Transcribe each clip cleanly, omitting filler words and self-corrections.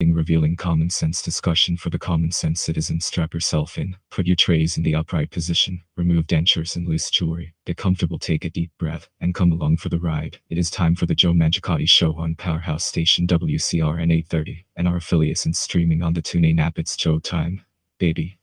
revealing common sense discussion for the common sense citizen. Strap yourself in, put your trays in the upright position, remove dentures and loose jewelry, get comfortable, take a deep breath, and come along for the ride. It is time for the Joe Mangiacotti Show on Powerhouse Station WCRN 830, and our affiliates and streaming on the TuneIn app. It's Joe time, baby.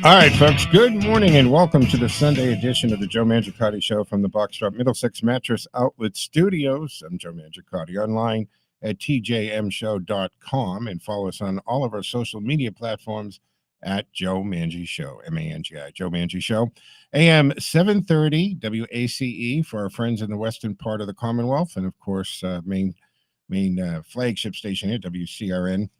All right, folks, good morning and welcome to the Sunday edition of the Joe Mangiacotti Show from the Boxtrop Middlesex Mattress Outlet Studios. I'm Joe Mangiacotti, online at tjmshow.com, and follow us on all of our social media platforms at Joe Mangi Show, M-A-N-G-I, Joe Mangi Show. AM 730 WACE for our friends in the western part of the Commonwealth, and of course, main flagship station here, WCRN.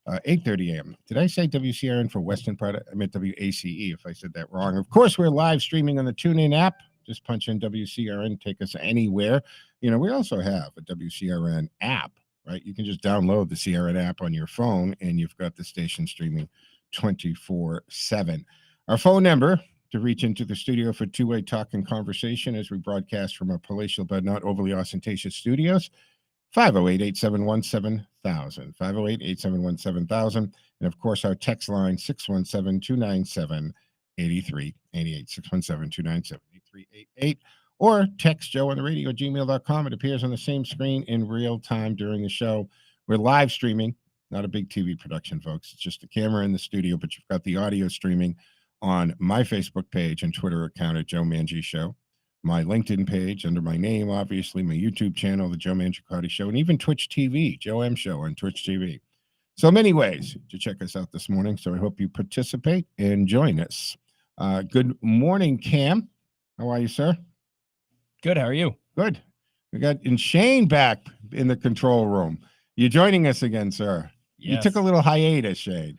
8:30 a.m. Did I say WCRN for Western part? I meant WACE if I said that wrong. Of course, we're live streaming on the TuneIn app. Just punch in WCRN, take us anywhere. You know, we also have a WCRN app, right? You can just download the CRN app on your phone, and you've got the station streaming 24/7. Our phone number to reach into the studio for two-way talk and conversation as we broadcast from our palatial but not overly ostentatious studios, 508-871-7000, 508-871-7000, and of course our text line 617-297-8388, 617-297-8388, or text Joe on the radio at gmail.com. It appears on the same screen in real time during the show. We're live streaming, not a big TV production, folks. It's just a camera in the studio, but you've got the audio streaming on my Facebook page and Twitter account at Joe Mangi Show, my LinkedIn page under my name, obviously, my YouTube channel, The Joe Mangiacotti Show, and even Twitch TV, Joe M Show on Twitch TV. So many ways to check us out this morning, so I hope you participate and join us. Good morning, Cam. How are you, sir? Good, how are you? Good. We got Shane back in the control room. You're joining us again, sir. Yes. You took a little hiatus, Shane.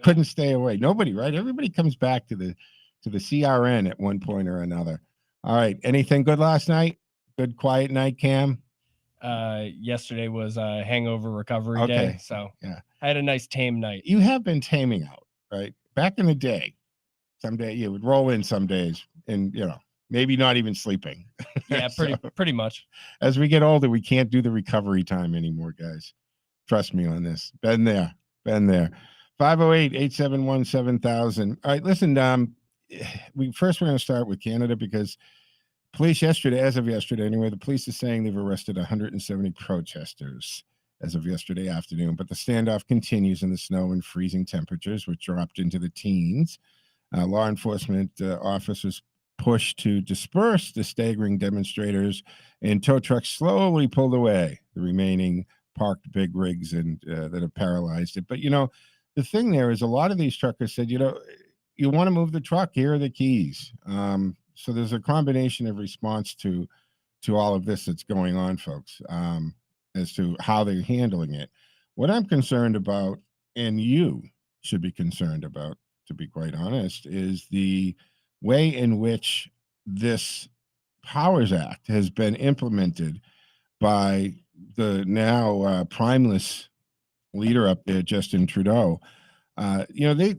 Couldn't stay away. Nobody, right? Everybody comes back to the CRN at one point or another. All right. Anything good last night? Good quiet night, Cam? Yesterday was a hangover recovery day, so yeah, I had a nice tame night. You have been taming out, right? Back in the day, someday you would roll in some days and, you know, maybe not even sleeping. Yeah, pretty much. As we get older, we can't do the recovery time anymore, guys. Trust me on this. Been there. 508-871-7000. All right, listen, we're going to start with Canada because police yesterday, as of yesterday anyway, the police is saying they've arrested 170 protesters as of yesterday afternoon, but the standoff continues in the snow and freezing temperatures, which dropped into the teens. Law enforcement officers pushed to disperse the staggering demonstrators, and tow trucks slowly pulled away the remaining parked big rigs and that have paralyzed it. But, you know, the thing there is a lot of these truckers said, you know, you want to move the truck, here are the keys. So there's a combination of response to all of this that's going on, folks, as to how they're handling it. What I'm concerned about, and you should be concerned about, to be quite honest, is the way in which this Powers Act has been implemented by the now primeless leader up there, Justin Trudeau. You know,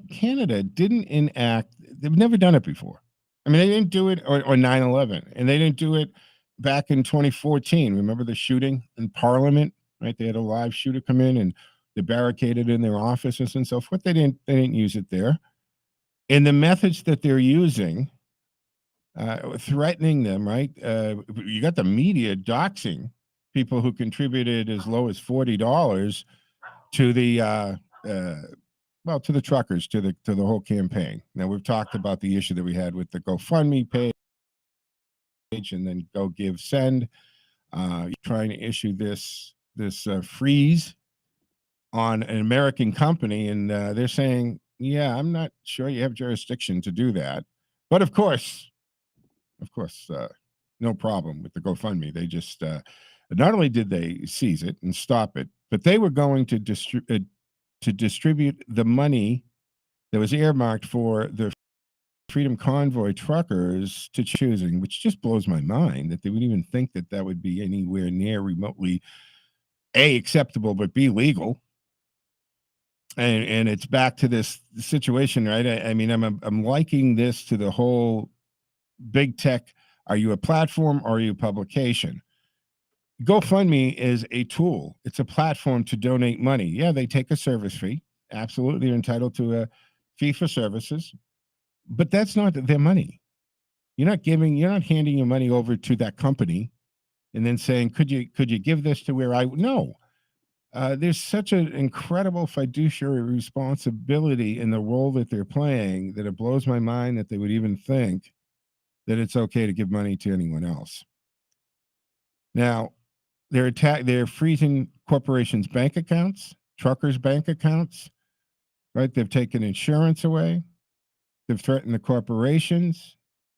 Canada didn't enact, they've never done it before. I mean, they didn't do it on 9/11, and they didn't do it back in 2014. Remember the shooting in Parliament, right? They had a live shooter come in and they barricaded in their offices and so forth. They didn't use it there. And the methods that they're using, threatening them, right? You got the media doxing people who contributed as low as $40 to the to the truckers, to the whole campaign. Now, we've talked about the issue that we had with the GoFundMe page and then Go Give Send, trying to issue this freeze on an American company, and they're saying, yeah, I'm not sure you have jurisdiction to do that. But of course, no problem with the GoFundMe. They just not only did they seize it and stop it, but they were going to distribute the money that was earmarked for the Freedom Convoy truckers to choosing, which just blows my mind that they would even think that that would be anywhere near remotely A, acceptable, but B, legal. And it's back to this situation, right? I mean, I'm liking this to the whole big tech. Are you a platform or are you a publication? GoFundMe is a tool. It's a platform to donate money. Yeah, they take a service fee. Absolutely, you're entitled to a fee for services, but that's not their money. You're not handing your money over to that company and then saying, could you give this to where I no. There's such an incredible fiduciary responsibility in the role that they're playing that it blows my mind that they would even think that it's okay to give money to anyone else. Now, they're freezing corporations' bank accounts, truckers' bank accounts, right? They've taken insurance away. They've threatened the corporations.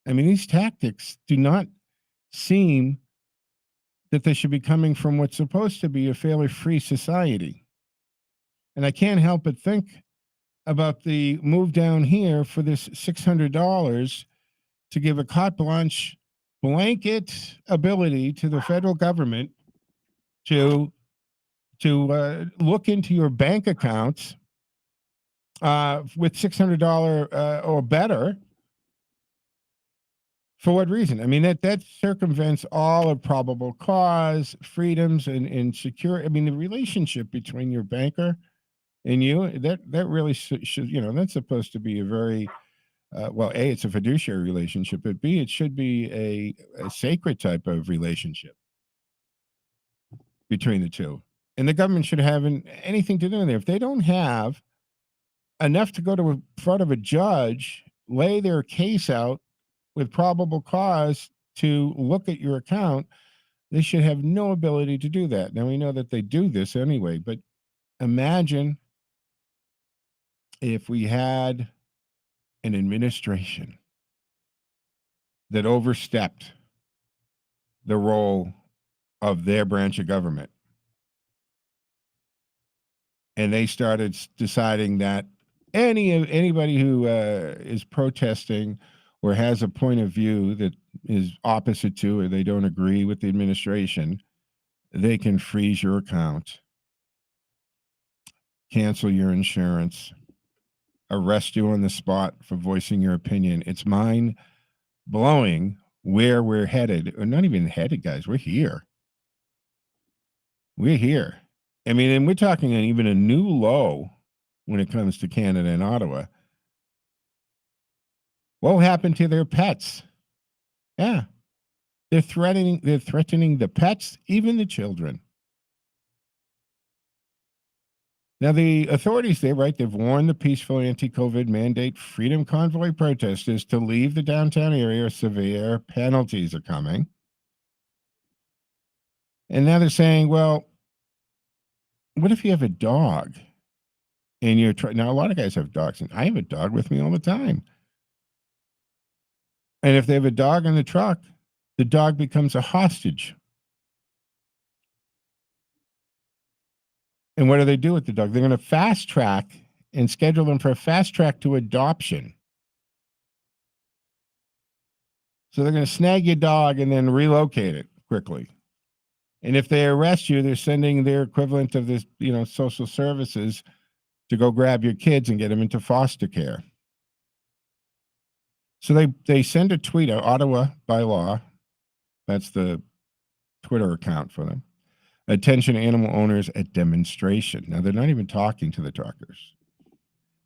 I mean, these tactics do not seem that they should be coming from what's supposed to be a fairly free society. And I can't help but think about the move down here for this $600 to give a carte blanche blanket ability to the federal government to look into your bank accounts with $600 or better. For what reason? I mean, that circumvents all of probable cause, freedoms, and secure. I mean, the relationship between your banker and you, that really should, that's supposed to be a very, well, A, it's a fiduciary relationship, but B, it should be a sacred type of relationship between the two. And the government should have anything to do in there. If they don't have enough to go to in front of a judge, lay their case out with probable cause to look at your account, they should have no ability to do that. Now, we know that they do this anyway, but imagine if we had an administration that overstepped the role of their branch of government and they started deciding that anybody who is protesting or has a point of view that is opposite to or they don't agree with the administration, they can freeze your account, cancel your insurance, arrest you on the spot for voicing your opinion. It's mind-blowing where we're headed. Or not even headed, guys. We're here. We're here. I mean, and we're talking even a new low when it comes to Canada and Ottawa. What happened to their pets? Yeah. They're threatening the pets, even the children. Now, the authorities there, right, they've warned the peaceful anti-COVID mandate Freedom Convoy protesters to leave the downtown area. Severe penalties are coming. And now they're saying, well, what if you have a dog and you're now a lot of guys have dogs, and I have a dog with me all the time. And if they have a dog in the truck, the dog becomes a hostage. And what do they do with the dog? They're going to fast track and schedule them for a fast track to adoption. So they're going to snag your dog and then relocate it quickly. And if they arrest you, they're sending their equivalent of this, social services to go grab your kids and get them into foster care. So they send a tweet out, Ottawa by law. That's the Twitter account for them. Attention animal owners at demonstration. Now, they're not even talking to the truckers.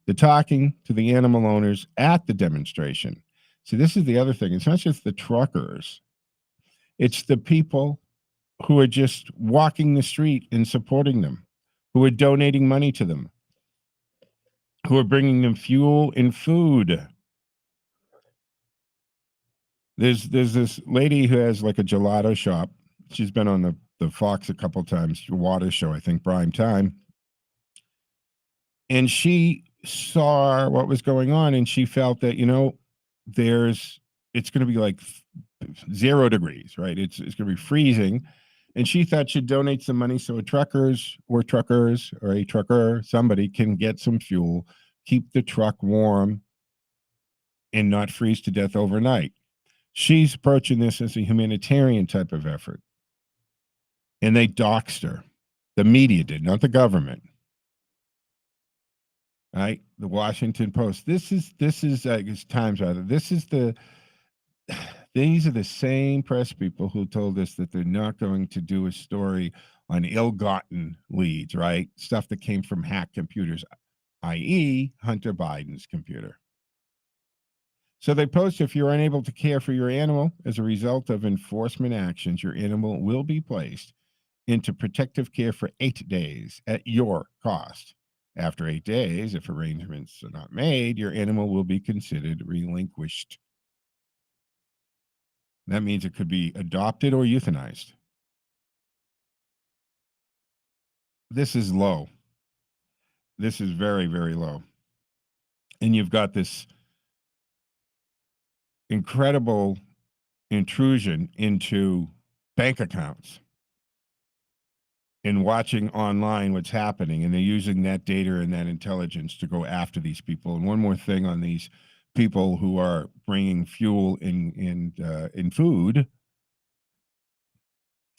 They're talking to the animal owners at the demonstration. See, this is the other thing. It's not just the truckers. It's the people who are just walking the street and supporting them, who are donating money to them, who are bringing them fuel and food. There's this lady who has like a gelato shop. She's been on the Fox a couple times, water show, I think, prime time. And she saw what was going on, and she felt that, it's going to be like 0 degrees, right? It's going to be freezing. And she thought she'd donate some money so truckers or a trucker, somebody can get some fuel, keep the truck warm, and not freeze to death overnight. She's approaching this as a humanitarian type of effort. And they doxed her. The media did, not the government. Right, the Washington Post. This is Times rather. These are the same press people who told us that they're not going to do a story on ill-gotten leads, right? Stuff that came from hacked computers, i.e., Hunter Biden's computer. So they post, if you're unable to care for your animal as a result of enforcement actions, your animal will be placed into protective care for 8 days at your cost. After 8 days, if arrangements are not made, your animal will be considered relinquished. That means it could be adopted or euthanized. This is low. This is very, very low. And you've got this incredible intrusion into bank accounts and watching online what's happening. And they're using that data and that intelligence to go after these people. And one more thing on these people who are bringing fuel in food.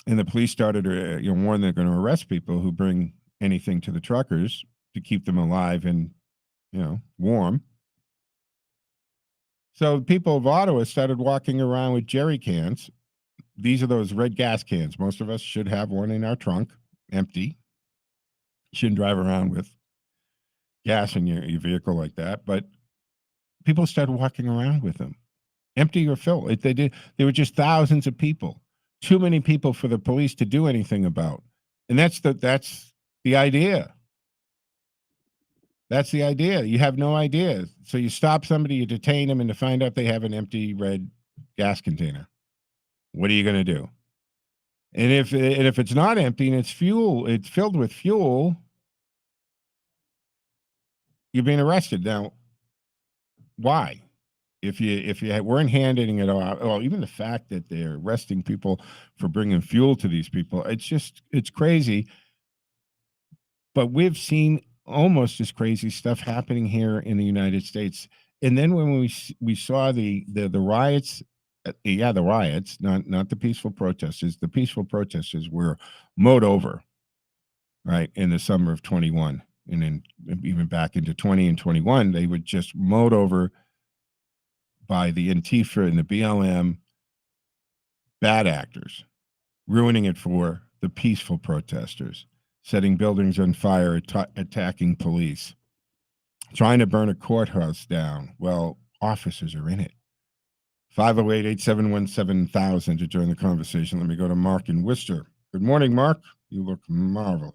And the police started to warn they're going to arrest people who bring anything to the truckers to keep them alive and, warm. So people of Ottawa started walking around with jerry cans. These are those red gas cans. Most of us should have one in our trunk, empty. Shouldn't drive around with gas in your vehicle like that. But people started walking around with them, empty or full. There were just thousands of people. Too many people for the police to do anything about. And that's the idea. That's the idea. You have no idea. So you stop somebody, you detain them, and to find out they have an empty red gas container. What are you going to do? And if it's not empty and it's filled with fuel, you're being arrested. Now, why? If you weren't handing it out, well, even the fact that they're arresting people for bringing fuel to these people, it's crazy. But we've seen almost as crazy stuff happening here in the United States. And then when we saw the riots, the riots, not the peaceful protesters. The peaceful protesters were mowed over, right, in the summer of 21, and then even back into 20 and 21, they were just mowed over by the Antifa and the BLM bad actors, ruining it for the peaceful protesters, setting buildings on fire, attacking police, trying to burn a courthouse down. Well, officers are in it. 508-871-7000 to join the conversation. Let me go to Mark in Worcester. Good morning, Mark. You look marvelous.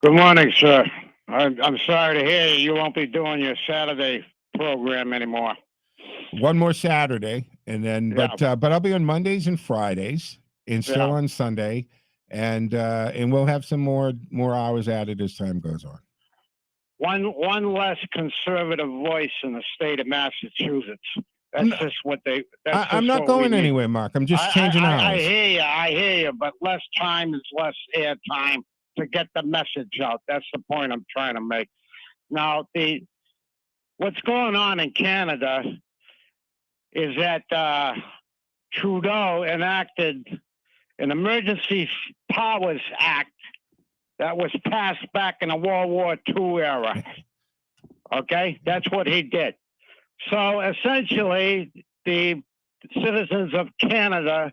Good morning, sir. I'm sorry to hear you won't be doing your Saturday program anymore. One more Saturday, and then but I'll be on Mondays and Fridays, and still on Sunday, and we'll have some more hours added as time goes on. One less conservative voice in the state of Massachusetts. That's just what they. I'm not going anywhere, Mark. I'm just changing hours. I hear you, but less time is less air time to get the message out. That's the point I'm trying to make. Now, what's going on in Canada is that Trudeau enacted an Emergency Powers Act that was passed back in the World War II era. Okay? That's what he did. So essentially, the citizens of Canada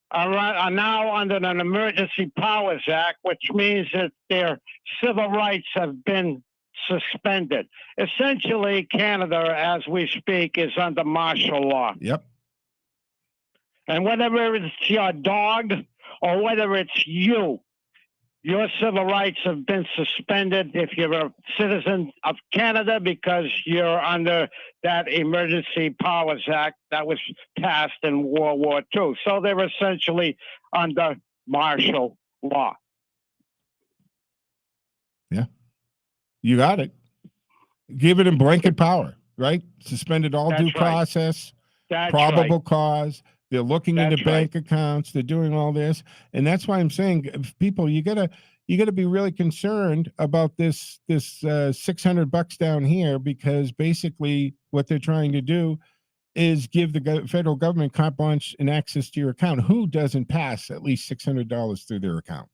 are now under an Emergency Powers Act, which means that their civil rights have been suspended. Essentially, Canada, as we speak, is under martial law. Yep. And whether it's your dog or whether it's you, your civil rights have been suspended if you're a citizen of Canada because you're under that Emergency Powers Act that was passed in World War II. So they're essentially under martial law. Yeah. You got it. Give it a blanket power, right? Suspended all due process, probable cause. They're looking into bank accounts. They're doing all this. And that's why I'm saying, people, you gotta be really concerned about this $600 down here, because basically what they're trying to do is give the federal government carte blanche and access to your account. Who doesn't pass at least $600 through their account?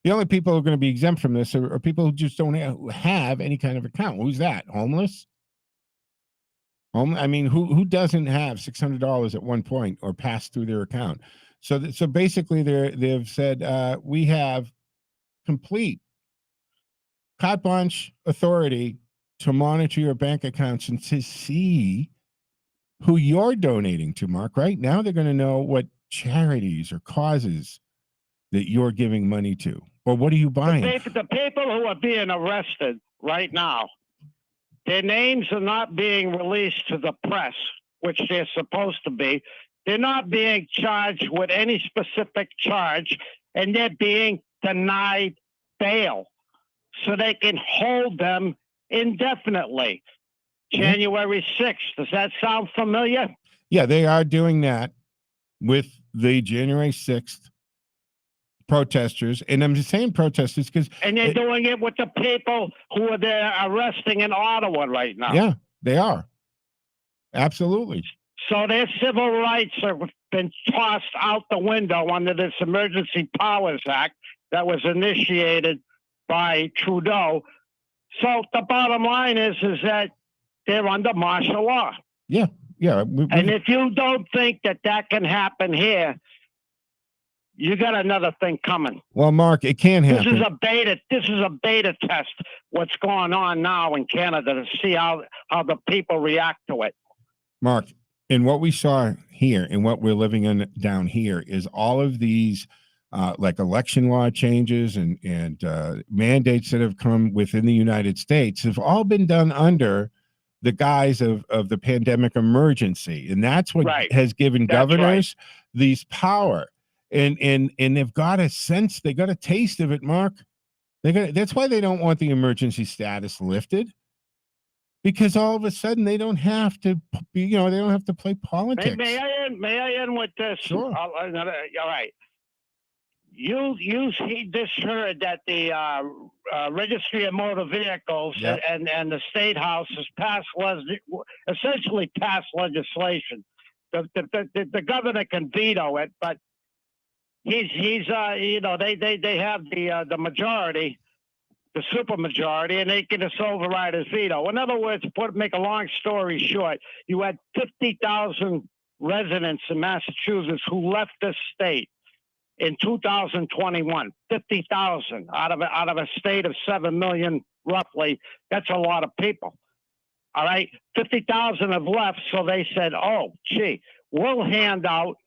The only people who are going to be exempt from this are people who just don't have any kind of account. Who's that? Homeless? I mean, who doesn't have $600 at one point or pass through their account? So basically, they've said we have complete carte blanche authority to monitor your bank accounts and to see who you're donating to, Mark. Right now, they're going to know what charities or causes that you're giving money to. Or what are you buying? The people who are being arrested right now, their names are not being released to the press, which they're supposed to be. They're not being charged with any specific charge, and they're being denied bail so they can hold them indefinitely. January 6th. Does that sound familiar? Yeah, they are doing that with the January 6th protesters. And I'm just saying protesters because... And they're doing it with the people who are there arresting in Ottawa right now. Yeah, they are. Absolutely. So their civil rights have been tossed out the window under this Emergency Powers Act that was initiated by Trudeau. So the bottom line is that they're under martial law. Yeah. And if you don't think that can happen here, you got another thing coming. Well, Mark, it can happen. This is a beta test. What's going on now in Canada to see how the people react to it. Mark, and what we saw here and what we're living in down here is all of these like election law changes and mandates that have come within the United States have all been done under the guise of the pandemic emergency. And that's what has given governors these power. And they've got a sense, they got a taste of it, Mark. That's why they don't want the emergency status lifted. Because all of a sudden they don't have to be, they don't have to play politics. May I end with this? Sure. All right. You just heard that the Registry of Motor Vehicles and the State House has essentially passed legislation. The governor can veto it, but he's they have the majority, the super majority, and they can just override his veto. In other words, make a long story short, you had 50,000 residents in Massachusetts who left this state in 2021. 50,000 out of a state of 7 million, roughly. That's a lot of people. All right, 50,000 have left, so they said, "Oh, gee, we'll hand out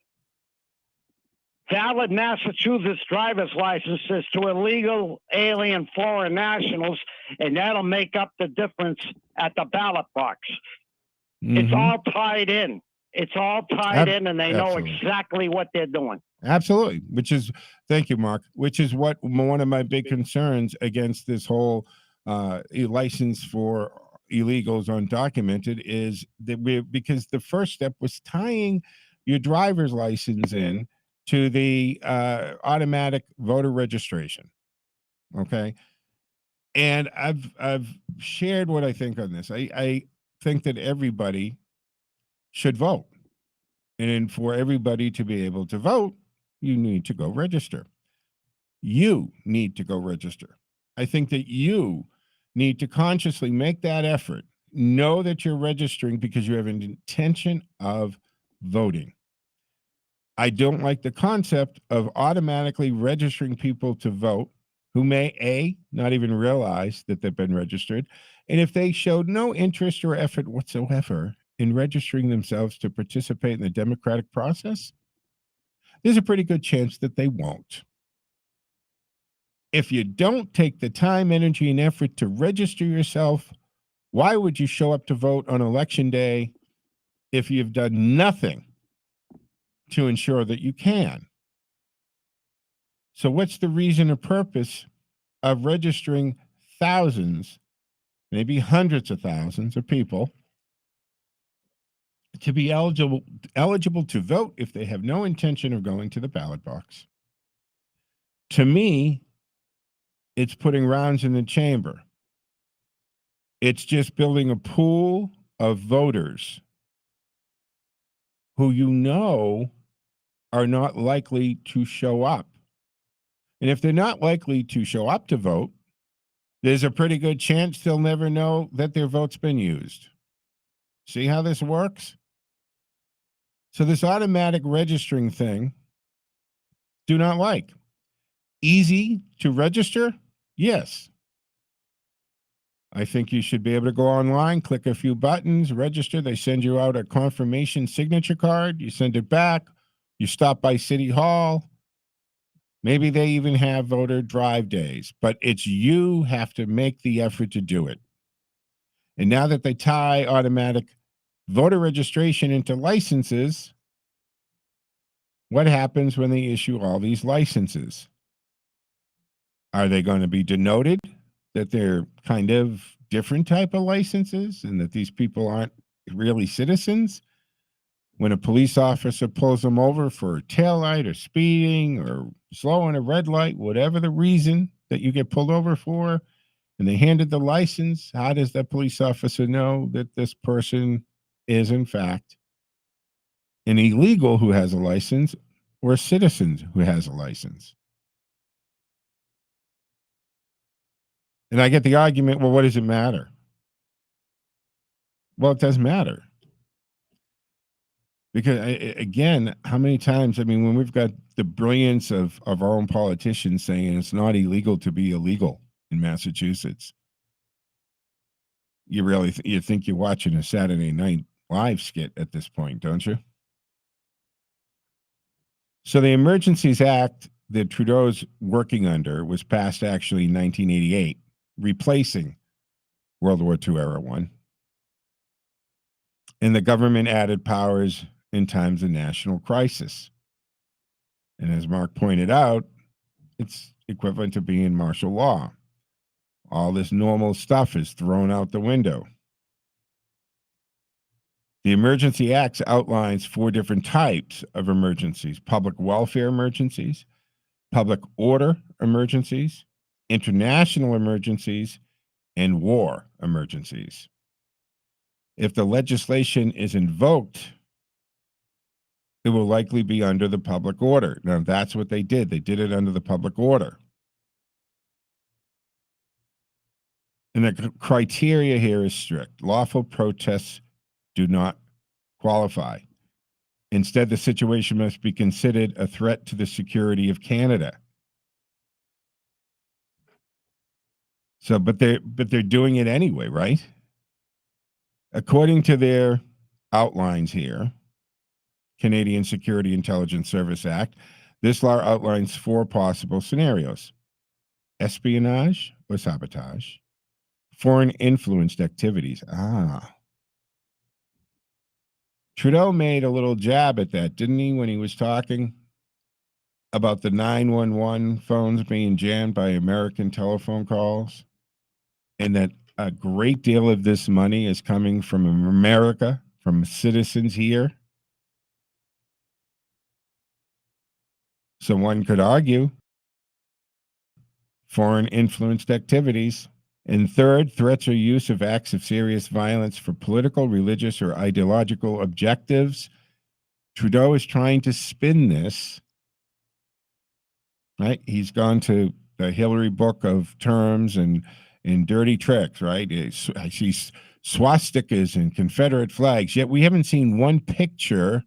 valid Massachusetts driver's licenses to illegal alien foreign nationals, and that'll make up the difference at the ballot box." Mm-hmm. It's all tied in. It's all tied in, and they know exactly what they're doing. Absolutely. Thank you, Mark, which is what one of my big concerns against this whole license for illegals undocumented is that because the first step was tying your driver's license in to the automatic voter registration. Okay. And I've shared what I think on this. I think that everybody should vote. And for everybody to be able to vote, you need to go register. You need to go register. I think that you need to consciously make that effort. Know that you're registering because you have an intention of voting. I don't like the concept of automatically registering people to vote who may, not even realize that they've been registered. And if they showed no interest or effort whatsoever in registering themselves to participate in the democratic process, there's a pretty good chance that they won't. If you don't take the time, energy, and effort to register yourself, why would you show up to vote on election day if you've done nothing to ensure that you can? So what's the reason or purpose of registering thousands, maybe hundreds of thousands of people to be eligible to vote if they have no intention of going to the ballot box? To me, it's putting rounds in the chamber. It's just building a pool of voters who are not likely to show up. And if they're not likely to show up to vote, there's a pretty good chance they'll never know that their vote's been used. See how this works? So this automatic registering thing, do not like. Easy to register? Yes. I think you should be able to go online, click a few buttons, register. They send you out a confirmation signature card. You send it back. You stop by City Hall. Maybe they even have voter drive days, but it's you have to make the effort to do it. And now that they tie automatic voter registration into licenses, what happens when they issue all these licenses? Are they going to be denoted that they're kind of different type of licenses and that these people aren't really citizens? When a police officer pulls them over for a taillight or speeding or slowing a red light, whatever the reason that you get pulled over for, and they handed the license, how does that police officer know that this person is, in fact, an illegal who has a license or a citizen who has a license? And I get the argument, well, what does it matter? Well, it does matter. Because, again, how many times, I mean, when we've got the brilliance of our own politicians saying it's not illegal to be illegal in Massachusetts, you really you think you're watching a Saturday Night Live skit at this point, don't you? So the Emergencies Act that Trudeau's working under was passed actually in 1988, replacing World War II era one. And the government added powers in times of national crisis. And as Mark pointed out, it's equivalent to being martial law. All this normal stuff is thrown out the window. The Emergency Act outlines 4 different types of emergencies: public welfare emergencies, public order emergencies, international emergencies, and war emergencies. If the legislation is invoked, it will likely be under the public order. Now, that's what they did. They did it under the public order. And the criteria here is strict. Lawful protests do not qualify. Instead, the situation must be considered a threat to the security of Canada. So, but they're doing it anyway, right? According to their outlines here, Canadian Security Intelligence Service Act, this law outlines 4 possible scenarios: espionage or sabotage, foreign influenced activities. Trudeau made a little jab at that, didn't he, when he was talking about the 911 phones being jammed by American telephone calls, and that a great deal of this money is coming from America, from citizens here. So one could argue foreign influenced activities. And third, threats or use of acts of serious violence for political, religious, or ideological objectives. Trudeau is trying to spin this, right? He's gone to the Hillary book of terms and dirty tricks, right? I see swastikas and Confederate flags, yet we haven't seen one picture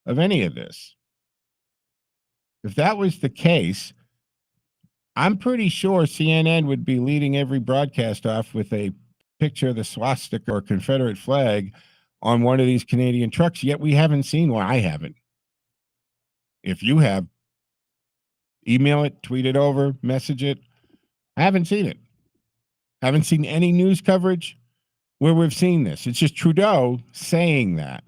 of any of this. If that was the case, I'm pretty sure CNN would be leading every broadcast off with a picture of the swastika or Confederate flag on one of these Canadian trucks, yet we haven't seen one. I haven't. If you have, email it, tweet it over, message it. I haven't seen it. Haven't seen any news coverage where we've seen this. It's just Trudeau saying that.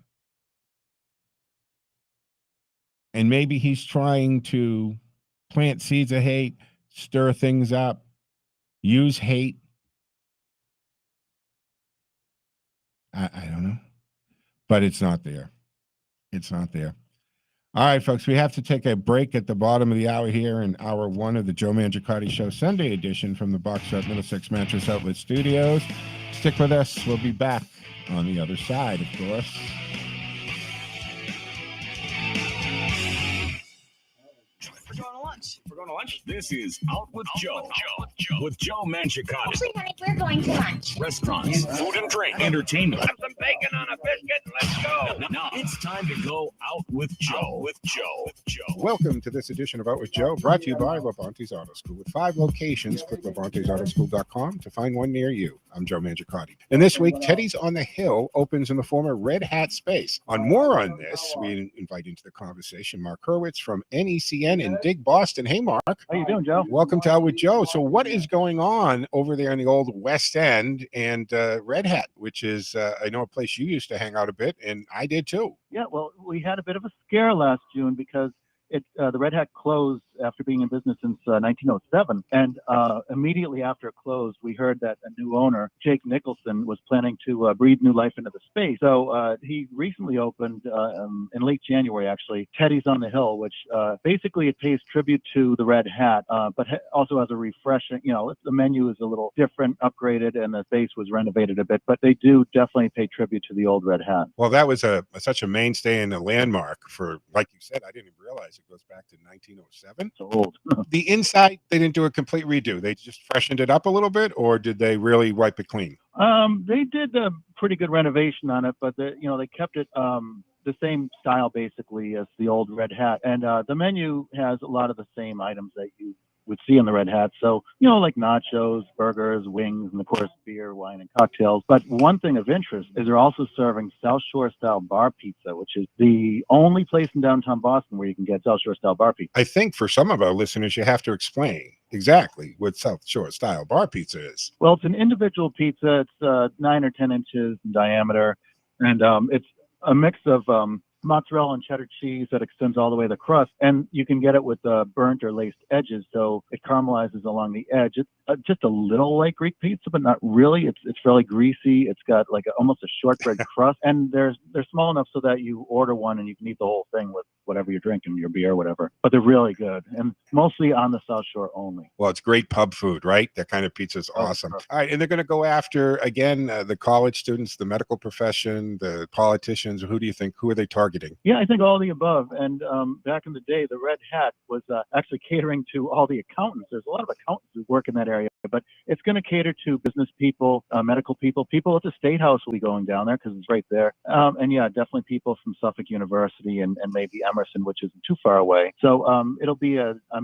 And maybe he's trying to plant seeds of hate, stir things up, use hate. I don't know. But it's not there. It's not there. All right, folks, we have to take a break at the bottom of the hour here in hour 1 of the Joe Mangiacotti Show Sunday edition from the Boxshot Middlesex Mattress Outlet Studios. Stick with us. We'll be back on the other side, of course. We're going to lunch. lunch? This is Out with Joe. With Joe Mangiacotti. Actually, honey, we're going to lunch. Restaurants, food and drink, entertainment. Have some bacon on a biscuit and let's go. Now it's time to go out with Joe. Welcome to this edition of Out with Joe, brought to you by Levante's Auto School. With 5 locations, click LevantesAutoSchool.com to find one near you. I'm Joe Mangiacotti. And this week, Teddy's on the Hill opens in the former Red Hat space. More on this, we invite into the conversation Mark Hurwitz from NECN in Dig, Boston. Hey, Mark. How you doing, Joe? Welcome to Out with Joe. So what is going on over there in the old West End and Red Hat, which is, I know, a place you used to hang out a bit, and I did too. Yeah, well, we had a bit of a scare last June because the Red Hat closed after being in business since 1907. And immediately after it closed, we heard that a new owner, Jake Nicholson, was planning to breathe new life into the space. So he recently opened in late January, actually, Teddy's on the Hill, which basically it pays tribute to the Red Hat, but also has a refreshing, the menu is a little different, upgraded, and the space was renovated a bit, but they do definitely pay tribute to the old Red Hat. Well, that was such a mainstay and a landmark for, like you said, I didn't even realize it goes back to 1907. So old. The inside, they didn't do a complete redo. They just freshened it up a little bit, or did they really wipe it clean? They did a pretty good renovation on it, but they kept it the same style basically as the old Red Hat, and the menu has a lot of the same items that you would see in the Red Hat. So, like nachos, burgers, wings, and of course beer, wine, and cocktails. But one thing of interest is they're also serving South Shore style bar pizza, which is the only place in downtown Boston where you can get South Shore style bar pizza. I think for some of our listeners, you have to explain exactly what South Shore style bar pizza is. Well, it's an individual pizza. It's 9 or 10 inches in diameter, and it's a mix of mozzarella and cheddar cheese that extends all the way to the crust, and you can get it with burnt or laced edges, so it caramelizes along the edge. It's just a little like Greek pizza, but not really. It's fairly greasy. It's got like almost a shortbread crust, and they're small enough so that you order one and you can eat the whole thing with whatever you're drinking, your beer or whatever. But they're really good, and mostly on the South Shore only. Well, it's great pub food, right? That kind of pizza is awesome. Perfect. All right, and they're going to go after, again, the college students, the medical profession, the politicians. Who do you think? Who are they targeting? Yeah, I think all the above. And back in the day, the Red Hat was actually catering to all the accountants. There's a lot of accountants who work in that area, but it's going to cater to business people, medical people. People at the State House will be going down there because it's right there. And yeah, definitely people from Suffolk University and maybe Emerson, which isn't too far away. So I'm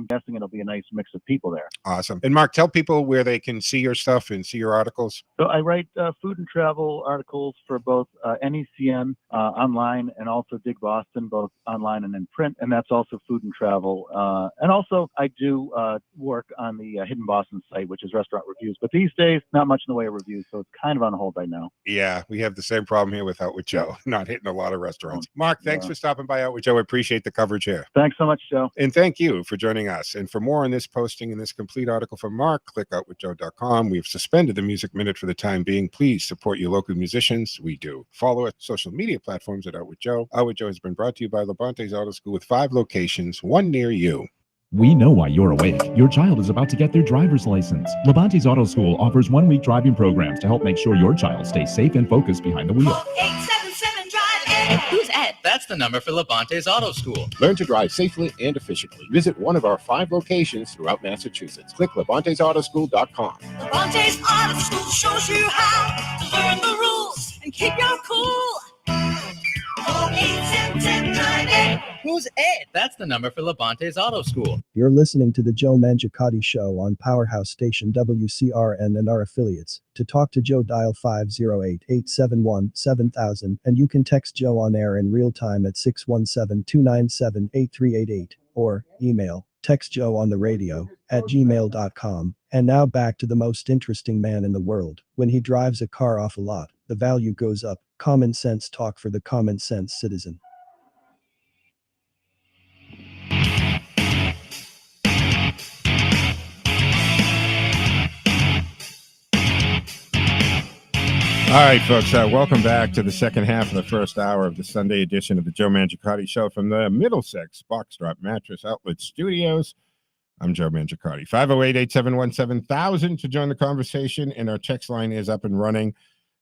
guessing it'll be a nice mix of people there. Awesome. And Mark, tell people where they can see your stuff and see your articles. So I write food and travel articles for both NECN online and also Dig Boston, both online and in print, and that's also food and travel. And also I do work on the Hidden Boston site, which is restaurant reviews. But these days, not much in the way of reviews, so it's kind of on hold right now. Yeah, we have the same problem here with Out with Joe, not hitting a lot of restaurants. Mark, thanks for stopping by Out with Joe. I appreciate the coverage here. Thanks so much, Joe. And thank you for joining us. And for more on this posting and this complete article from Mark, click outwithjoe.com. We've suspended the Music Minute for the time being. Please support your local musicians. We do. Follow us social media platforms at Out with Joe. Out with Joe has been brought to you by Levante's Auto School with 5 locations, one near you. We know why you're awake. Your child is about to get their driver's license. Levante's Auto School offers 1-week driving programs to help make sure your child stays safe and focused behind the wheel. 877 drive Ed. Who's Ed? That's the number for Levante's Auto School. Learn to drive safely and efficiently. Visit one of our 5 locations throughout Massachusetts. Click LevantesAutoschool.com. Levante's Auto School shows you how to learn the rules and keep your cool. 877 drive Ed. Who's Ed? That's the number for Levante's Auto School. You're listening to the Joe Mangiacotti Show on Powerhouse Station WCRN and our affiliates. To talk to Joe, dial 508-871-7000, and you can text Joe on air in real time at 617-297-8388, or email textjoeontheradio@gmail.com. And now back to the most interesting man in the world. When he drives a car off a lot, the value goes up. Common sense talk for the common sense citizen. All right, folks, welcome back to the second half of the first hour of the Sunday edition of the Joe Mangiacotti Show from the Middlesex Boxdrop Mattress Outlet Studios. I'm Joe Mangiacotti. 508-871-7000 to join the conversation, and our text line is up and running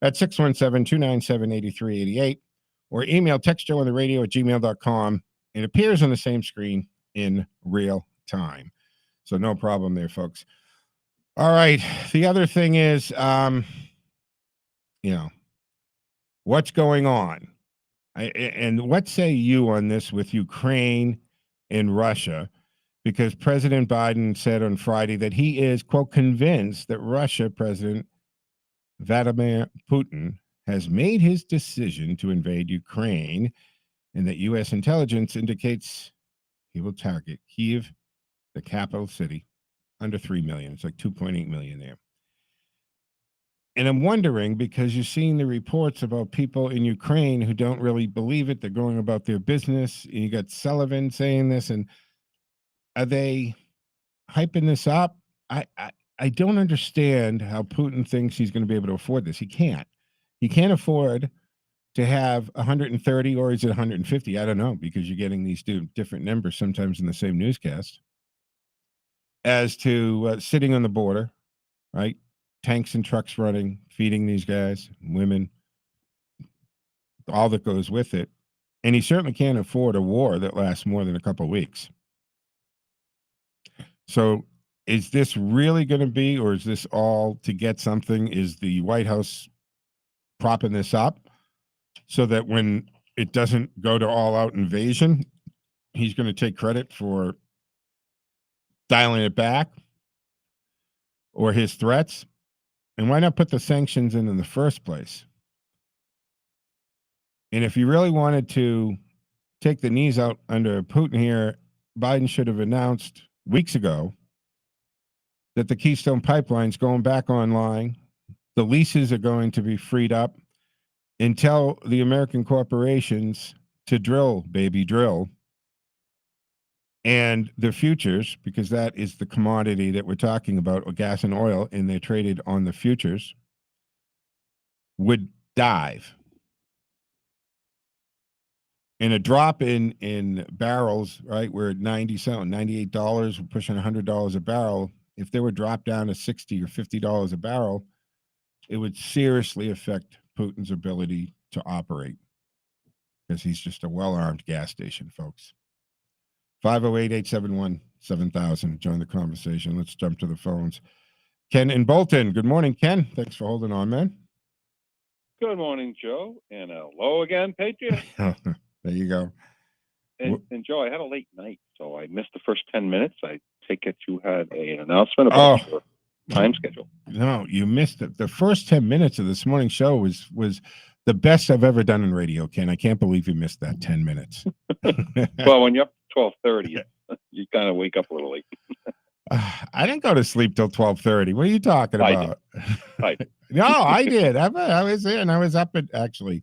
at 617-297-8388, or email textjoeontheradio@gmail.com. It appears on the same screen in real time. So no problem there, folks. All right. The other thing is, what's going on? And what say you on this with Ukraine and Russia? Because President Biden said on Friday that he is, quote, convinced that Russia President Vladimir Putin has made his decision to invade Ukraine, and that U.S. intelligence indicates he will target Kyiv, the capital city, under 3 million. It's like 2.8 million there. And I'm wondering, because you're seeing the reports about people in Ukraine who don't really believe it. They're going about their business. And you got Sullivan saying this, and are they hyping this up? I don't understand how Putin thinks he's going to be able to afford this. He can't. He can't afford to have 130, or is it 150? I don't know, because you're getting these different numbers sometimes in the same newscast. As to sitting on the border, right? Tanks and trucks running, feeding these guys, women, all that goes with it. And he certainly can't afford a war that lasts more than a couple of weeks. So is this really going to be, or is this all to get something? Is the White House propping this up so that when it doesn't go to all-out invasion, he's going to take credit for dialing it back, or his threats? And why not put the sanctions in the first place? And if you really wanted to take the knees out under Putin here, Biden should have announced weeks ago that the Keystone Pipeline's going back online. The leases are going to be freed up, and tell the American corporations to drill, baby, drill. And the futures, because that is the commodity that we're talking about, gas and oil, and they're traded on the futures, would dive. And a drop in barrels, right? We're at 90 something, $98, we're pushing $100 a barrel. If they were dropped down to $60 or $50 a barrel, it would seriously affect Putin's ability to operate, because he's just a well-armed gas station, folks. 508-871-7000. Join the conversation. Let's jump to the phones. Ken in Bolton. Good morning, Ken. Thanks for holding on, man. Good morning, Joe. And hello again, Patriot. There you go. And Joe, I had a late night, so I missed the first 10 minutes. I take it you had an announcement about your time schedule. No, you missed it. The first 10 minutes of this morning's show was the best I've ever done in radio, Ken. I can't believe you missed that 10 minutes. Well, when you're up 12:30, you kind of wake up a little late. I didn't go to sleep till 12:30. What are you talking about? I did. No, I did. I was there, and I was up at, actually,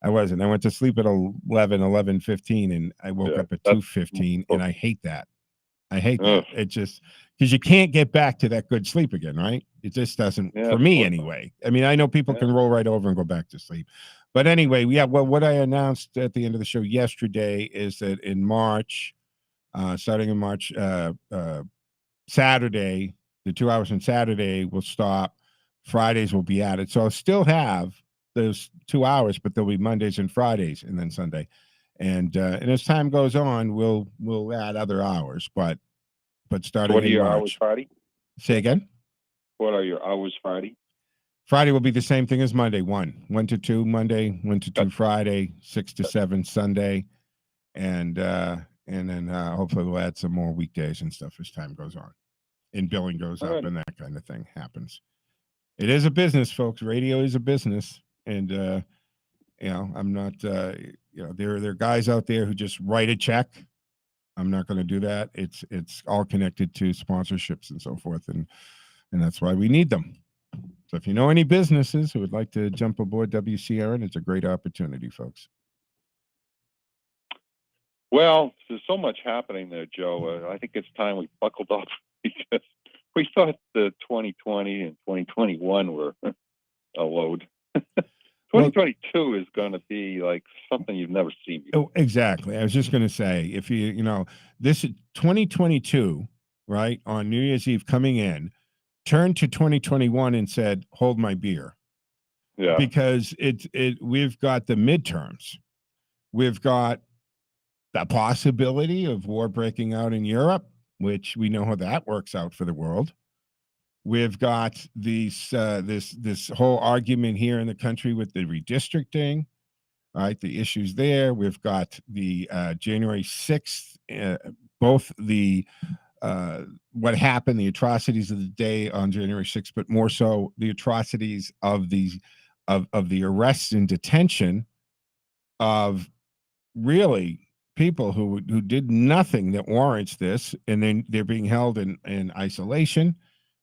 I wasn't. I went to sleep at 11:15, and I woke up at 2:15, and I hate that. I hate that. It just, because you can't get back to that good sleep again, right? It just doesn't, for me anyway. I mean, I know people can roll right over and go back to sleep. But anyway, well, what I announced at the end of the show yesterday is that in March, starting in March, Saturday, the 2 hours on Saturday will stop. Fridays will be added. So I'll still have those 2 hours, but there'll be Mondays and Fridays, and then Sunday. And as time goes on, we'll add other hours. But starting what are in your March, hours Friday? Say again. What are your hours Friday? Friday will be the same thing as Monday. 1 to 2 Monday, 1 to 2 Friday, 6 to 7 Sunday, and then hopefully we'll add some more weekdays and stuff as time goes on, and billing goes up, and that kind of thing happens. It is a business, folks. Radio is a business, and I'm not. There are guys out there who just write a check. I'm not going to do that. It's all connected to sponsorships and so forth, and that's why we need them. So if you know any businesses who would like to jump aboard WCRN, it's a great opportunity, folks. Well, there's so much happening there, Joe. I think it's time we buckled up, because we thought the 2020 and 2021 were a load. 2022 is going to be like something you've never seen before. Oh, exactly. I was just going to say, if this 2022, right, on New Year's Eve coming in, turned to 2021 and said, hold my beer. Yeah. Because we've got the midterms. We've got the possibility of war breaking out in Europe. which we know how that works out for the world. We've got these this whole argument here in the country with the redistricting, right? The issues there. We've got the January 6th, both the what happened, the atrocities of the day on January 6th, but more so the atrocities of these of the arrests and detention of really people who did nothing that warrants this, and then they're being held in isolation,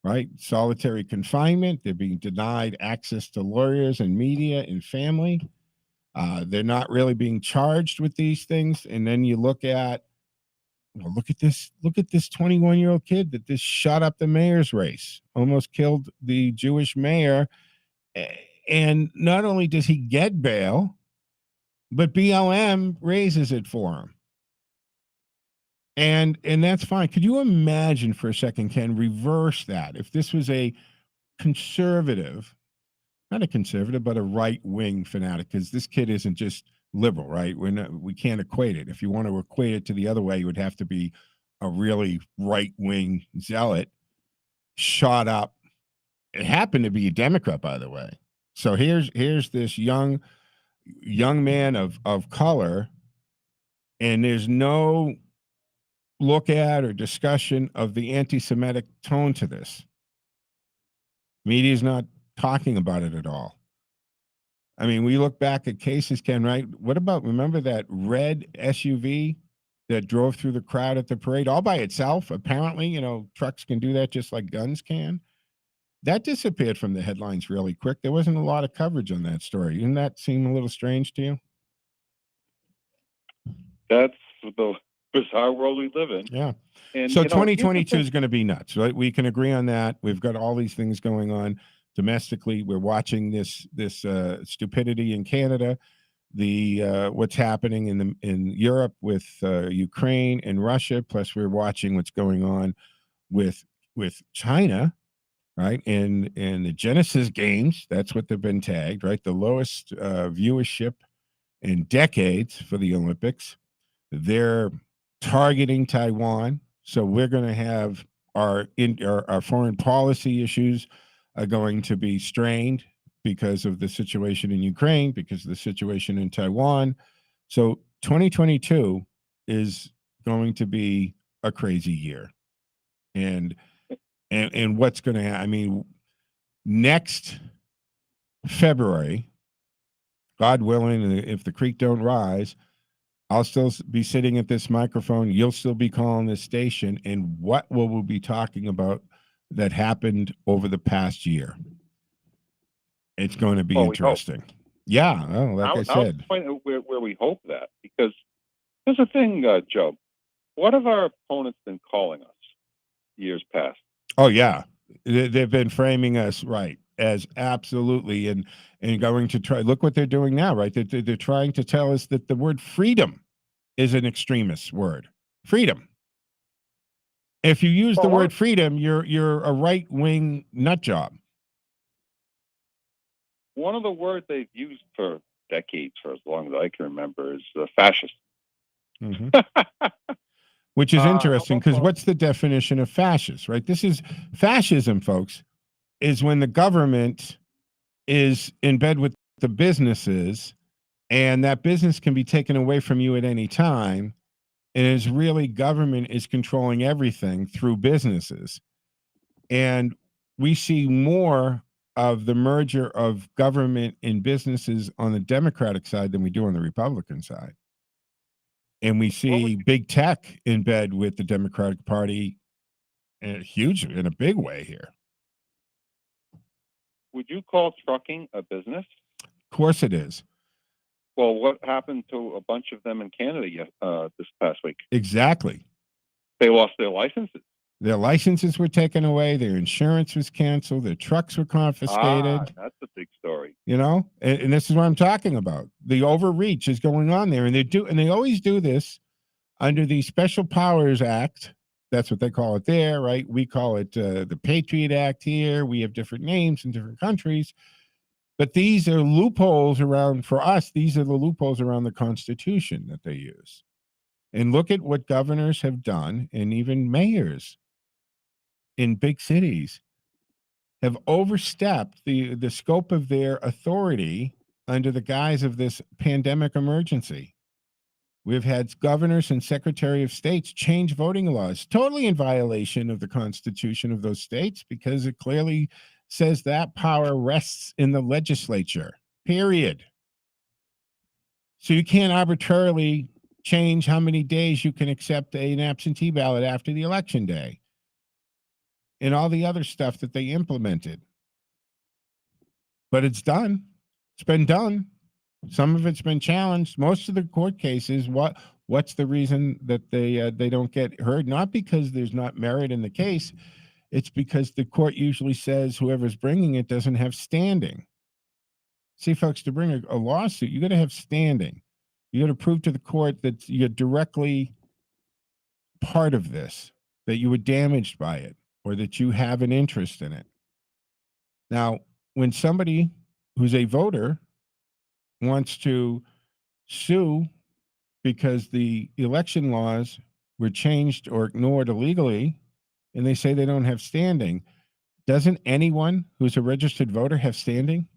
right? Solitary confinement. They're being denied access to lawyers and media and family. They're not really being charged with these things. And then you look at, well, look at this 21-year-old kid that just shot up the mayor's race, almost killed the Jewish mayor. And not only does he get bail, but BLM raises it for him. And that's fine. Could you imagine for a second, Ken, reverse that? If this was a conservative, not a conservative, but a right-wing fanatic, because this kid isn't just liberal, right? We can't equate it. If you want to equate it to the other way, you would have to be a really right-wing zealot, shot up. It happened to be a Democrat, by the way. So here's this young man of color, and there's no look at or discussion of the anti-Semitic tone to this. Media's not talking about it at all. I mean, we look back at cases, Ken, right? What about, remember that red SUV that drove through the crowd at the parade all by itself? Apparently, trucks can do that just like guns can. That disappeared from the headlines really quick. There wasn't a lot of coverage on that story. Didn't that seem a little strange to you? That's the bizarre world we live in. Yeah. And so 2022 is going to be nuts, right? We can agree on that. We've got all these things going on domestically. We're watching this stupidity in Canada, the what's happening in Europe with Ukraine and Russia. Plus, we're watching what's going on with China, right? And the Genesis Games. That's what they've been tagged, right? The lowest viewership in decades for the Olympics. They're targeting Taiwan, so we're going to have our foreign policy issues are going to be strained because of the situation in Ukraine, because of the situation in Taiwan. So 2022 is going to be a crazy year, and what's going to happen? I mean, next February, God willing, if the creek don't rise, I'll still be sitting at this microphone. You'll still be calling this station. And what will we be talking about that happened over the past year? It's going to be interesting. Yeah, like I said. Point where we hope that, because here's the thing, Joe. What have our opponents been calling us years past? Oh, yeah. They've been framing us, right, as absolutely, and going to try. Look what they're doing now, right? They're trying to tell us that the word freedom is an extremist word. Freedom. If you use the word freedom, you're a right-wing nut job. One of the words they've used for decades, for as long as I can remember, is fascist. Mm-hmm. Which is interesting, because what's the definition of fascist, right? This is fascism, folks, is when the government is in bed with the businesses, and that business can be taken away from you at any time. And it's really government is controlling everything through businesses. And we see more of the merger of government and businesses on the Democratic side than we do on the Republican side. And we see big tech in bed with the Democratic Party in a big way here. Would you call trucking a business? Of course it is. Well, what happened to a bunch of them in Canada this past week? Exactly. They lost their licenses. Their licenses were taken away. Their insurance was canceled. Their trucks were confiscated. That's a big story. And this is what I'm talking about. The overreach is going on there, and they always do this under the Special Powers Act. That's what they call it there, right? We call it the Patriot Act here. We have different names in different countries. But these are loopholes around, for us, these are the loopholes around the Constitution that they use. And look at what governors have done, and even mayors in big cities have overstepped the scope of their authority under the guise of this pandemic emergency. We've had governors and secretary of states change voting laws, totally in violation of the constitution of those states, because it clearly says that power rests in the legislature, period. So you can't arbitrarily change how many days you can accept an absentee ballot after the election day and all the other stuff that they implemented. But it's done. It's been done. Some of it's been challenged. Most of the court cases, what's the reason that they don't get heard? Not because there's not merit in the case. It's because the court usually says whoever's bringing it doesn't have standing. See, folks, to bring a lawsuit, you got to have standing. You got to prove to the court that you're directly part of this, that you were damaged by it, or that you have an interest in it. Now, when somebody who's a voter wants to sue because the election laws were changed or ignored illegally, and they say they don't have standing, doesn't anyone who's a registered voter have standing?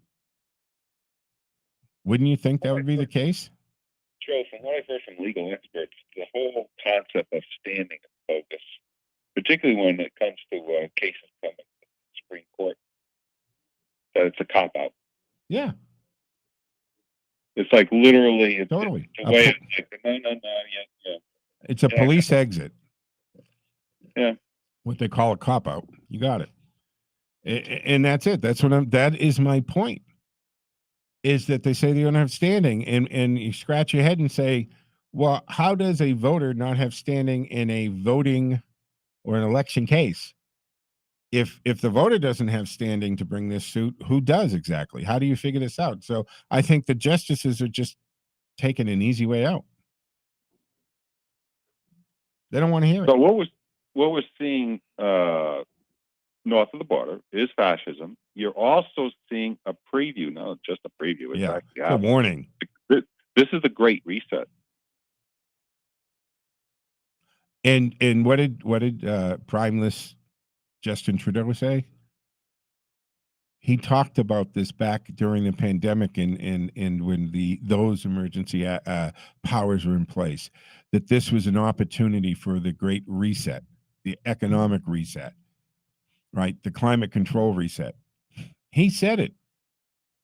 Wouldn't you think that would be the case? Joe, from what I've heard from legal experts, the whole concept of standing is bogus, particularly when it comes to cases coming to the Supreme Court. That it's a cop-out. Yeah. It's like literally, it's totally. It's a way of like, no, yeah. It's a police exit. Yeah. What they call a cop-out. You got it. And that's it. That is my point. Is that they say they don't have standing, and you scratch your head and say, well, how does a voter not have standing in a voting or an election case? If the voter doesn't have standing to bring this suit, who does exactly? How do you figure this out? So I think the justices are just taking an easy way out. They don't want to hear it. So what we're seeing north of the border is fascism. You're also seeing a preview, no, just a preview. It's actually a warning. This is the Great Reset. And what did Primeless Justin Trudeau say? He talked about this back during the pandemic and when those emergency powers were in place, that this was an opportunity for the Great Reset, the economic reset, right? The climate control reset. He said it,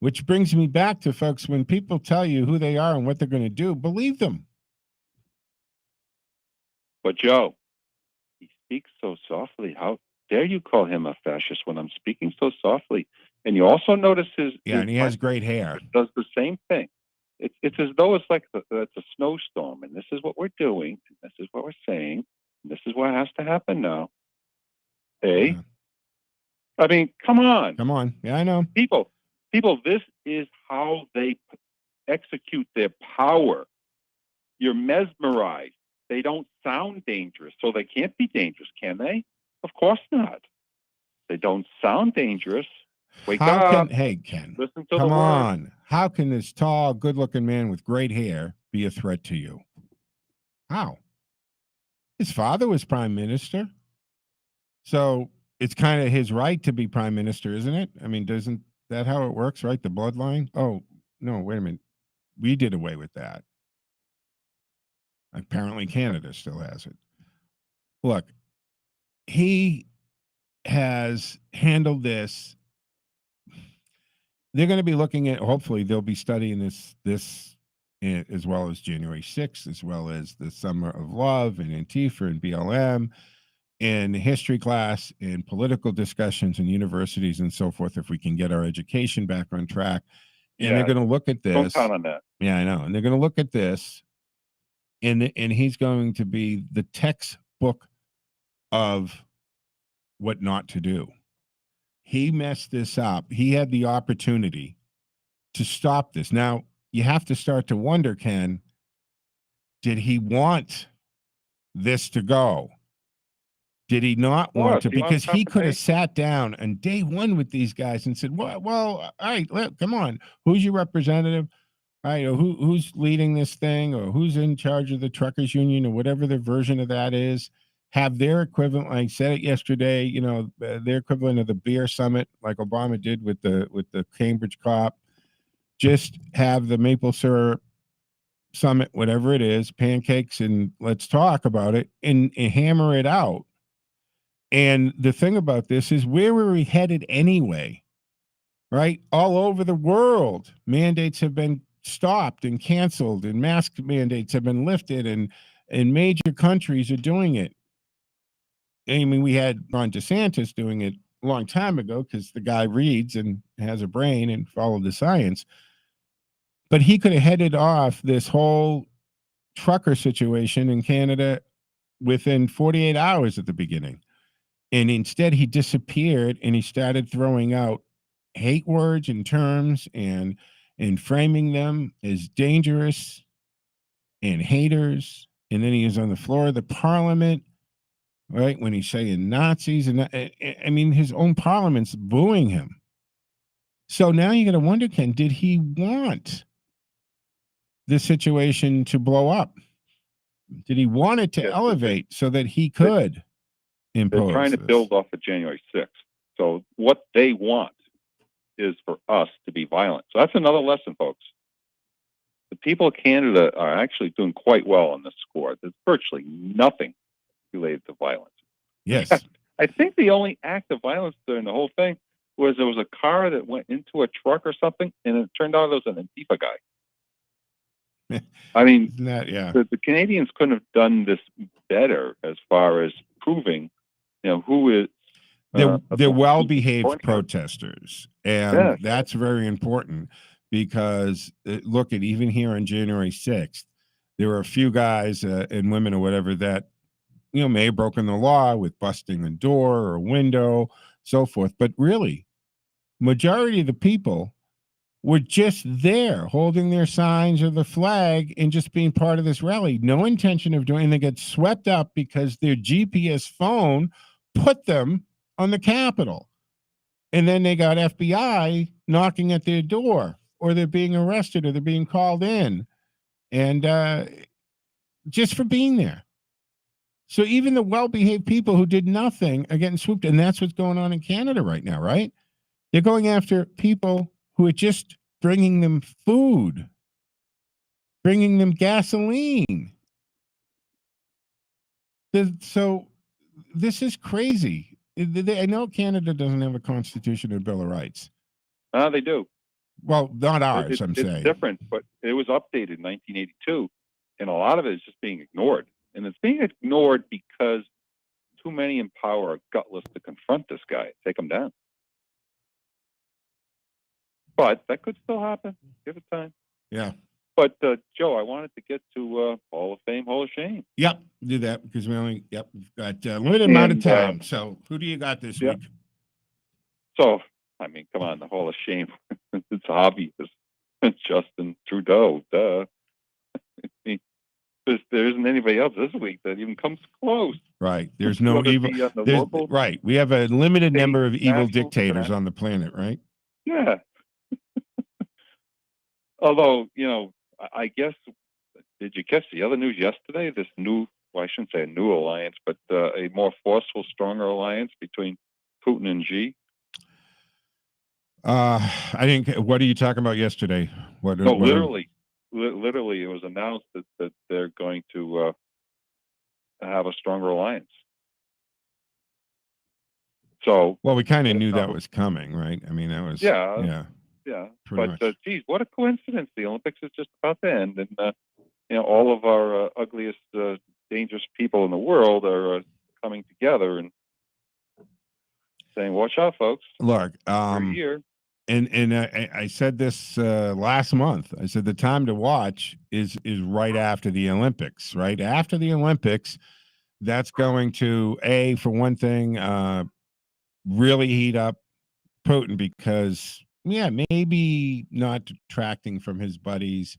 which brings me back to, folks, when people tell you who they are and what they're going to do, believe them. But Joe, he speaks so softly. How dare you call him a fascist when I'm speaking so softly? And you also notice his and he has great hair. Does the same thing. It's as though it's like it's a snowstorm, and this is what we're doing, and this is what we're saying, and this is what has to happen now. Hey, I mean, come on. Come on. Yeah, I know. People, this is how they execute their power. You're mesmerized. They don't sound dangerous, so they can't be dangerous, can they? Of course not. They don't sound dangerous. Wake up. Hey, Ken. Listen to come the on. word. How can this tall, good-looking man with great hair be a threat to you? How? His father was prime minister. So it's kind of his right to be prime minister, isn't it? I mean, isn't that how it works, right? The bloodline? Oh, no, wait a minute. We did away with that. Apparently Canada still has it. Look, he has handled this. They're going to be looking at, hopefully they'll be studying this as well as January 6th, as well as the Summer of Love and Antifa and BLM and history class and political discussions in universities and so forth, if we can get our education back on track. And they're going to look at this. Don't count on that. Yeah, I know. And they're going to look at this, and he's going to be the textbook of what not to do. He messed this up. He had the opportunity to stop this. Now, you have to start to wonder, Ken, did he want this to go? Did he not want to? Because he could have sat down on day one with these guys and said, well, all right, come on. Who's your representative? right, or who's leading this thing, or who's in charge of the truckers union, or whatever their version of that is, have their equivalent. I said it yesterday, their equivalent of the beer summit, like Obama did with the Cambridge COP. Just have the maple syrup summit, whatever it is, pancakes, and let's talk about it and hammer it out. And the thing about this is, where were we headed anyway? Right? All over the world, mandates have been stopped and canceled, and mask mandates have been lifted, and major countries are doing it. I mean, we had Ron DeSantis doing it a long time ago because the guy reads and has a brain and followed the science. But he could have headed off this whole trucker situation in Canada within 48 hours at the beginning. And instead, he disappeared and he started throwing out hate words and terms and framing them as dangerous and haters. And then he was on the floor of the parliament, right, when he's saying Nazis. And I mean, his own parliament's booing him. So now you got to wonder, Ken, did he want this situation to blow up? Did he want it to elevate so that he could impose? They're trying to build off of January 6th. So what they want is for us to be violent. So that's another lesson, folks. The people of Canada are actually doing quite well on this score. There's virtually nothing related to violence. Yes. I think the only act of violence during the whole thing was there was a car that went into a truck or something, and it turned out it was an Antifa guy. I mean, the Canadians couldn't have done this better as far as proving, who is. They're well-behaved protesters, and that's very important because look at even here on January 6th, there were a few guys and women or whatever that may have broken the law with busting a door or a window, so forth. But really, majority of the people were just there holding their signs or the flag and just being part of this rally. No intention of doing, and they get swept up because their GPS phone put them on the Capitol. And then they got FBI knocking at their door, or they're being arrested, or they're being called in, and just for being there. So even the well-behaved people who did nothing are getting swooped, and that's what's going on in Canada right now, right? They're going after people who are just bringing them food, bringing them gasoline. So this is crazy. I know Canada doesn't have a constitution or Bill of Rights. They do. Well, not ours, I'm saying. It's different, but it was updated in 1982, and a lot of it is just being ignored. And it's being ignored because too many in power are gutless to confront this guy, take him down. But that could still happen. Give it time. Yeah. But, Joe, I wanted to get to Hall of Fame, Hall of Shame. Yep, do that because we've got a limited amount of time. So who do you got this week? So, I mean, come on, the Hall of Shame. It's obvious. It's Justin Trudeau. Duh. There isn't anybody else this week that even comes close. Right. There's no evil. Right. We have a limited number of evil dictators on the planet, right? Yeah. Although, I guess, did you catch the other news yesterday? This new, well, I shouldn't say a new alliance, but a more forceful, stronger alliance between Putin and Xi. I didn't. What are you talking about yesterday? Literally, it was announced that they're going to have a stronger alliance. So, well, we kind of knew that was coming, right? I mean, that was yeah. But geez, what a coincidence! The Olympics is just about to end, and all of our ugliest, dangerous people in the world are coming together and saying, "Watch out, folks!" Look, here. And I said this last month. I said the time to watch is right after the Olympics. Right after the Olympics, that's going to for one thing, really heat up Putin because maybe not detracting from his buddy's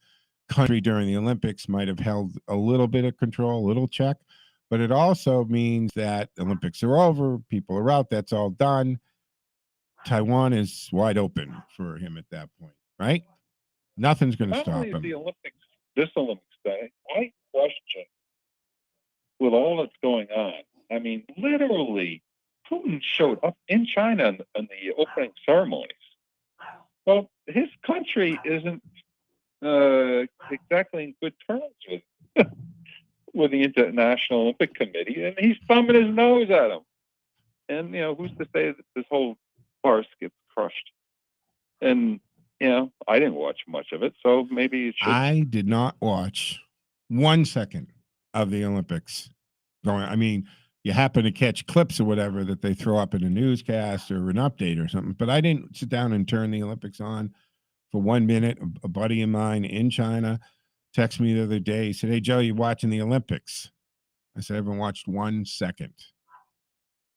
country during the Olympics might have held a little bit of control, a little check, but it also means that the Olympics are over, people are out, that's all done. Taiwan is wide open for him at that point, right? Nothing's going to Not stop only is him. the Olympics, this Olympics day, I question, with all that's going on, I mean, literally, Putin showed up in China in the opening ceremonies. Well, his country isn't exactly in good terms with the International Olympic Committee, and he's thumbing his nose at him. And, who's to say that this whole farce gets crushed? And, I didn't watch much of it, so maybe it should. I did not watch 1 second of the Olympics going. I mean, you happen to catch clips or whatever that they throw up in a newscast or an update or something, but I didn't sit down and turn the Olympics on for 1 minute. A buddy of mine in China texted me the other day. He said, "Hey, Joe, you watching the Olympics?" I said, "I haven't watched 1 second."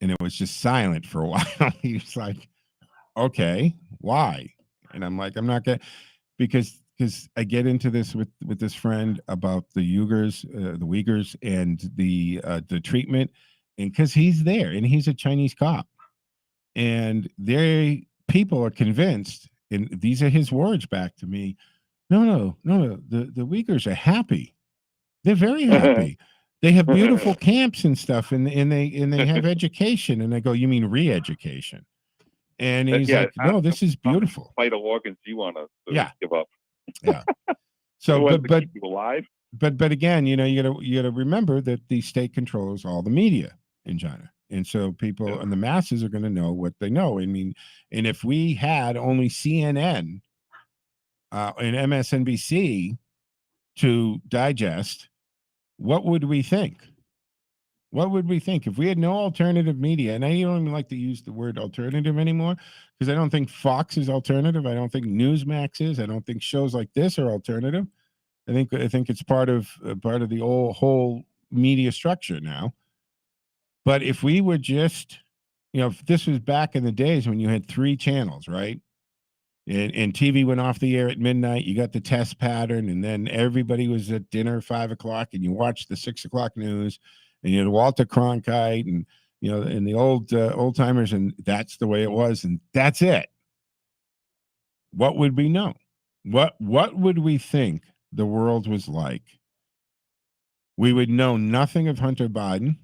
And it was just silent for a while. He was like, "Okay, why?" And I'm like, "I'm not going to," because I get into this with this friend about the Uyghurs and the treatment, and because he's there and he's a Chinese cop, and people are convinced, and these are his words back to me. No, the Uyghurs are happy. They're very happy. They have beautiful camps and stuff, and they have education. And I go, "You mean re-education?" And he's like, "No, this is beautiful." Vital organs you want to give up. Yeah. So, but keep you alive. But again, you gotta remember that the state controls all the media in China, and so people and the masses are going to know what they know. I mean, and if we had only CNN and MSNBC to digest, what would we think? What would we think if we had no alternative media? And I don't even like to use the word alternative anymore because I don't think Fox is alternative. I don't think Newsmax is. I don't think shows like this are alternative. I think it's part of the whole media structure now. But if we were just, if this was back in the days when you had 3 channels, right? And TV went off the air at midnight. You got the test pattern, and then everybody was at dinner 5 o'clock, and you watched the 6 o'clock news, and you had Walter Cronkite, and and the old timers, and that's the way it was, and that's it. What would we know? What would we think the world was like? We would know nothing of Hunter Biden,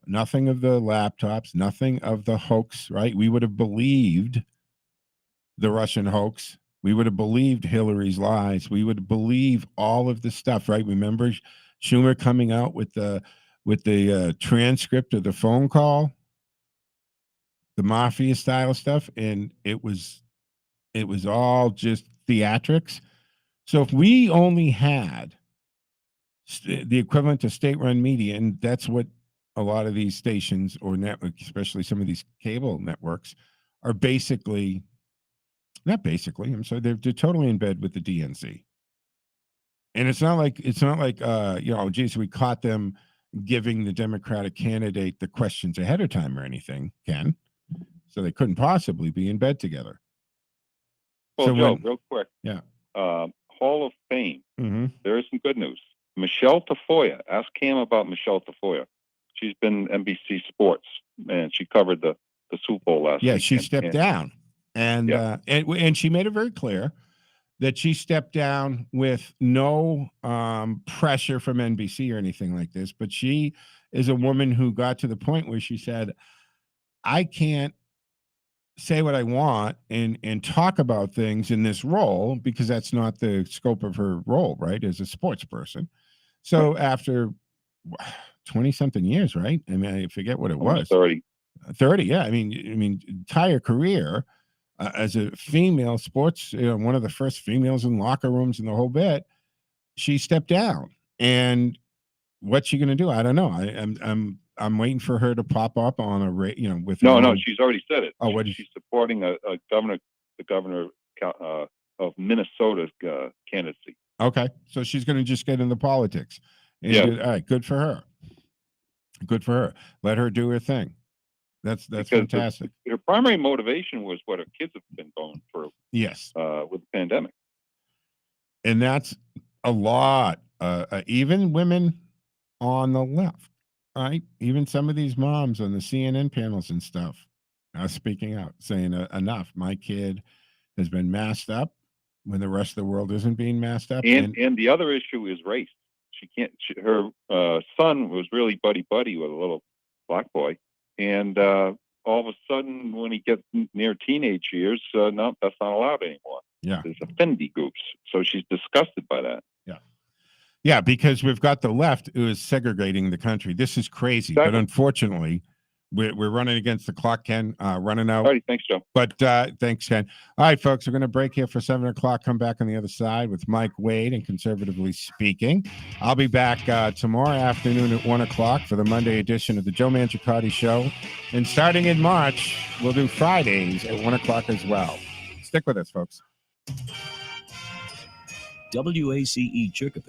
nothing of the laptops, nothing of the hoax, right? We would have believed the Russian hoax. We would have believed Hillary's lies. We would believe all of the stuff, right? Remember Schumer coming out with the transcript of the phone call, the mafia style stuff, and it was all just theatrics. So if we only had the equivalent to state-run media, and that's what a lot of these stations or networks, especially some of these cable networks, are basically. Not basically. I'm sorry. They're totally in bed with the DNC, and it's not like geez, we caught them giving the Democratic candidate the questions ahead of time or anything, Ken. So they couldn't possibly be in bed together. Well, so Joe, real quick. Yeah. Hall of Fame. Mm-hmm. There is some good news. Michelle Tafoya. Ask Cam about Michelle Tafoya. She's been NBC Sports, and she covered the Super Bowl last week. Yeah, she stepped down. And she made it very clear that she stepped down with no pressure from NBC or anything like this. But she is a woman who got to the point where she said, "I can't say what I want and talk about things in this role because that's not the scope of her role, right, as a sports person." So after 20-something years, right? I mean, I forget what it was. 30. 30, yeah. I mean, entire career. As a female sports, one of the first females in locker rooms and the whole bit, she stepped down. And what's she going to do? I don't know. I'm waiting for her to pop up on a with no. She's already said it. Oh, she's supporting the governor of Minnesota's candidacy. Okay, so she's going to just get into politics. All right, good for her. Good for her. Let her do her thing. That's fantastic. Her primary motivation was what her kids have been going through. Yes. With the pandemic. And that's a lot. Even women on the left, right? Even some of these moms on the CNN panels and stuff are speaking out, saying enough. My kid has been masked up when the rest of the world isn't being masked up. And the other issue is race. Her son was really buddy-buddy with a little black boy. And all of a sudden, when he gets near teenage years, no, that's not allowed anymore. Yeah. There's offending groups. So she's disgusted by that. Yeah. Yeah, because we've got the left who is segregating the country. This is crazy. Exactly. But unfortunately, we're running against the clock, Ken, running out. All right, thanks, Joe. But thanks, Ken. All right, folks, we're going to break here for 7 o'clock. Come back on the other side with Mike Wade and Conservatively Speaking. I'll be back tomorrow afternoon at 1 o'clock for the Monday edition of the Joe Mangiacotti Show. And starting in March, we'll do Fridays at 1 o'clock as well. Stick with us, folks. WACE Chicopee.